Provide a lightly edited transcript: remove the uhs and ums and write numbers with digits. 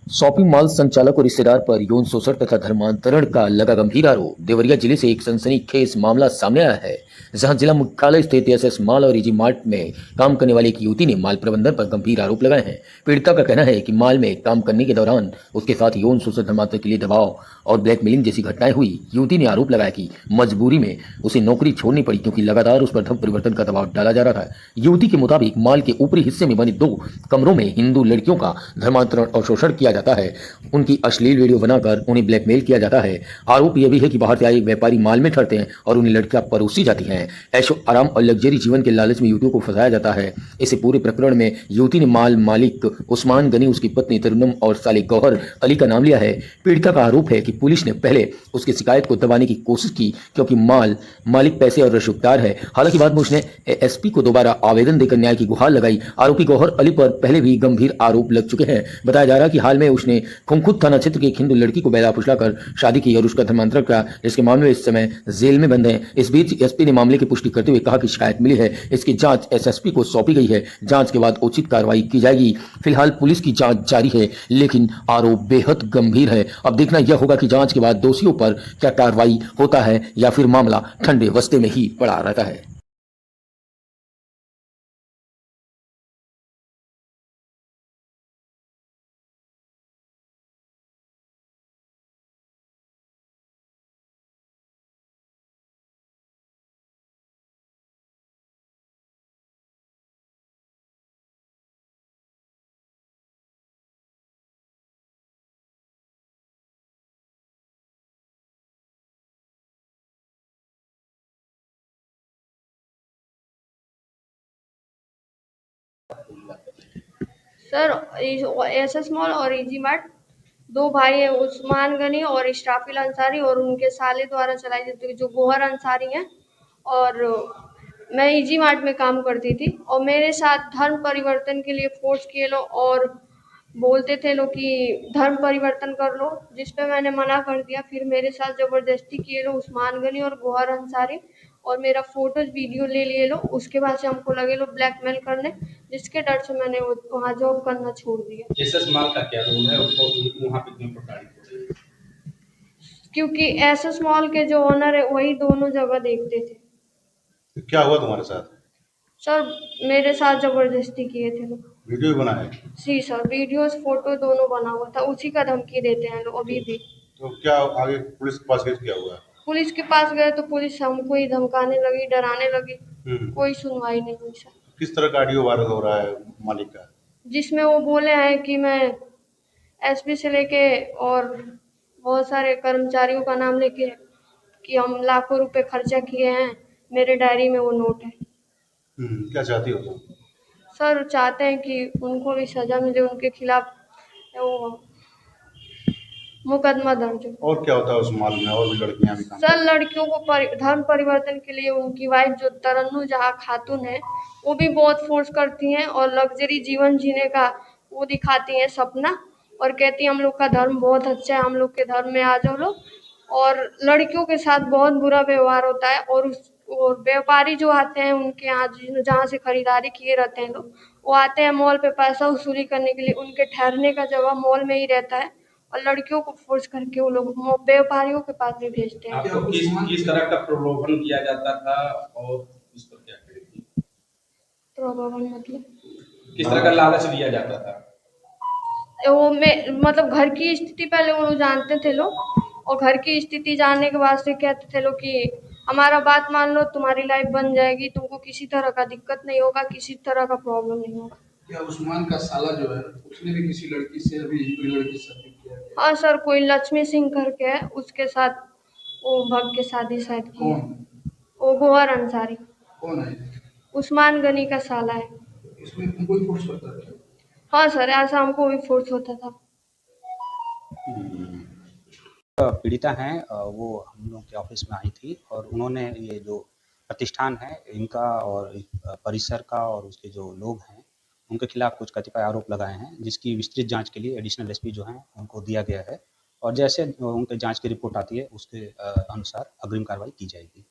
Shopping mall संचालक और रिश्तेदार पर यौन शोषण तथा धर्मांतरण का लगा गंभीर आरोप। देवरिया जिले से एक सनसनीखेज मामला सामने आया है, जहां जिला मुख्यालय स्थित एसएस मॉल और इजी मार्ट में काम करने वाली एक युवती ने माल प्रबंधन पर गंभीर आरोप लगाए हैं। पीड़िता का कहना है कि माल में काम करने के दौरान उसके साथ यौन शोषण, धर्मांतरण के लिए दबाव और ब्लैकमेलिंग जैसी घटनाएं हुई। युवती ने आरोप लगाया कि मजबूरी में उसे नौकरी छोड़नी पड़ी, क्योंकि लगातार उस पर धर्म परिवर्तन का दबाव डाला जा रहा था। युवती के मुताबिक माल के ऊपरी हिस्से में बने 2 कमरों में हिंदू लड़कियों का धर्मांतरण और शोषण किया जाता है। उनकी अश्लील वीडियो बनाकर उन्हें ब्लैकमेल किया जाता है। आरोप यह भी है कि बाहर से आए व्यापारी माल में ठहरते हैं और उन्हें लड़कियां परोसी जाती हैं। ऐशो आराम और लग्जरी जीवन के लालच में युवतियों को फंसाया जाता है। इस पूरे प्रकरण में युवती ने माल मालिक उस्मान गनी, उसकी पत्नी तरन्नुम और साले गौहर अली का नाम लिया है। पीड़िता का आरोप है कि पुलिस ने पहले उसकी शिकायत को दबाने की कोशिश की, क्योंकि माल मालिक पैसे और रसूखदार है। हालांकि बाद में उसने एसपी को दोबारा आवेदन देकर न्याय की गुहार लगाई। आरोपी गौहर अली पर पहले भी गंभीर आरोप लग चुके हैं। बताया जा रहा है कि हाल में उसने खुद थाना क्षेत्र की एक हिंदू लड़की को बेला फुसलाकर शादी की और उसका धर्मांतरण किया, जिसके मामले में इस समय जेल में बंद है। इस बीच एसपी ने मामले की पुष्टि करते हुए कहा कि शिकायत मिली है, इसकी जांच एसएसपी को सौंपी गई है। जांच के बाद उचित कार्रवाई की जाएगी। फिलहाल पुलिस की जांच जारी है, लेकिन आरोप बेहद गंभीर है। अब देखना यह होगा कि जांच के बाद दोषियों पर क्या कार्रवाई होता है या फिर मामला ठंडे बस्ते में ही पड़ा रहता है। सर, एसएस मॉल और इजी मार्ट 2 भाई हैं, उस्मान गनी और इशराफिल अंसारी, और उनके साले द्वारा चलाई जाती है, जो गोहर अंसारी हैं। और मैं इजी मार्ट में काम करती थी और मेरे साथ धर्म परिवर्तन के लिए फोर्स किए लोग और बोलते थे लोग कि धर्म परिवर्तन कर लो, जिस पे मैंने मना कर दिया। फिर मेरे साथ ज़बरदस्ती किए लोग उस्मान गनी और गोहर अंसारी, और मेरा फ़ोटोज़ वीडियो ले लिए लोग। उसके बाद से हमको लगे लोग ब्लैकमेल करने, जिसके डर से मैंने वहाँ जॉब करना छोड़ दिया। एसएस मॉल का क्या रोल है, उसको वहाँ पे क्यों प्रताड़ित हो रही है? क्योंकि एसएस मॉल के जो ओनर है वही दोनों जगह देखते थे। तो क्या हुआ तुम्हारे साथ? सर, मेरे साथ ज़बरदस्ती किए थे लोग। वीडियो भी बनाए? जी सर, वीडियोस फोटो दोनों बना हुआ था। उसी का धमकी देते हैं लोग अभी भी। तो क्या आगे पुलिस के पास केस क्या हुआ? पुलिस के पास गए तो पुलिस हमको ही धमकाने लगी, डराने लगी। हम्म। कोई सुनवाई नहीं हुई सर। किस तरह का ऑडियो वायरल हो रहा है मालिक का? जिसमें वो बोले हैं कि मैं एसपी से लेके और बहुत सारे कर्मचारियों का नाम लेके कि हम लाखों रुपए खर्चा किए हैं, मेरे डायरी में वो नोट है। क्या चाहती हो तुम? सर, चाहते हैं कि उनको भी सजा मिले, उनके खिलाफ वो मुकदमा दर्ज हो। और क्या होता है उस मॉल में? और भी लड़कियां भी काम सर, करती लड़कियों को धर्म परिवर्तन के लिए उनकी वाइफ जो तरन्नुम जहाँ खातून है, वो भी बहुत फोर्स करती हैं और लग्जरी जीवन जीने का वो दिखाती हैं सपना, और कहती हैं हम लोग का धर्म बहुत अच्छा है, हम लोग के धर्म में आ जाओ लोग। और लड़कियों के साथ बहुत बुरा व्यवहार होता है। और व्यापारी जो आते हैं उनके यहाँ, जहाँ से खरीदारी किए रहते हैं लोग, वो आते हैं मॉल पे पैसा वसूली करने के लिए। उनके ठहरने का जगह मॉल में ही रहता है और लड़कियों को फोर्स करके वो लोग व्यापारियों के पास भी भेजते हैं। आपको किस तरह का प्रलोभन किया जाता था और इस पर क्या करेंगी? प्रलोभन मतलब किस तरह का लालच दिया जाता था? वो मतलब घर की स्थिति पहले वो लोग जानते थे लोग, और घर की स्थिति जानने के बाद से कहते थे लोग कि हमारा बात मान लो, तुम्हारी लाइफ बन जाएगी, तुमको किसी तरह का दिक्कत नहीं होगा, किसी तरह का प्रॉब्लम नहीं होगा। क्या उस्मान का साला जो है उसने भी किसी लड़की से अभी कोई लड़की से शादी किया है? हाँ सर, कोई लक्ष्मी सिंह करके है, उसके साथ वो भग के शादी शायद की है। कौन? वो गोहर अंसारी, कौन है? उस्मान गनी का साला है। इसमें तुमको ही फोर्स करता है? हाँ सर, ऐसा हमको भी फोर्स होता था। पीड़िता हैं, वो हम लोग के ऑफिस में आई थी और उन्होंने ये जो प्रतिष्ठान है इनका और परिसर का और उसके जो लोग हैं उनके खिलाफ कुछ कतिपय आरोप लगाए हैं, जिसकी विस्तृत जांच के लिए एडिशनल एसपी जो हैं उनको दिया गया है और जैसे उनके जांच की रिपोर्ट आती है उसके अनुसार अग्रिम कार्रवाई की जाएगी।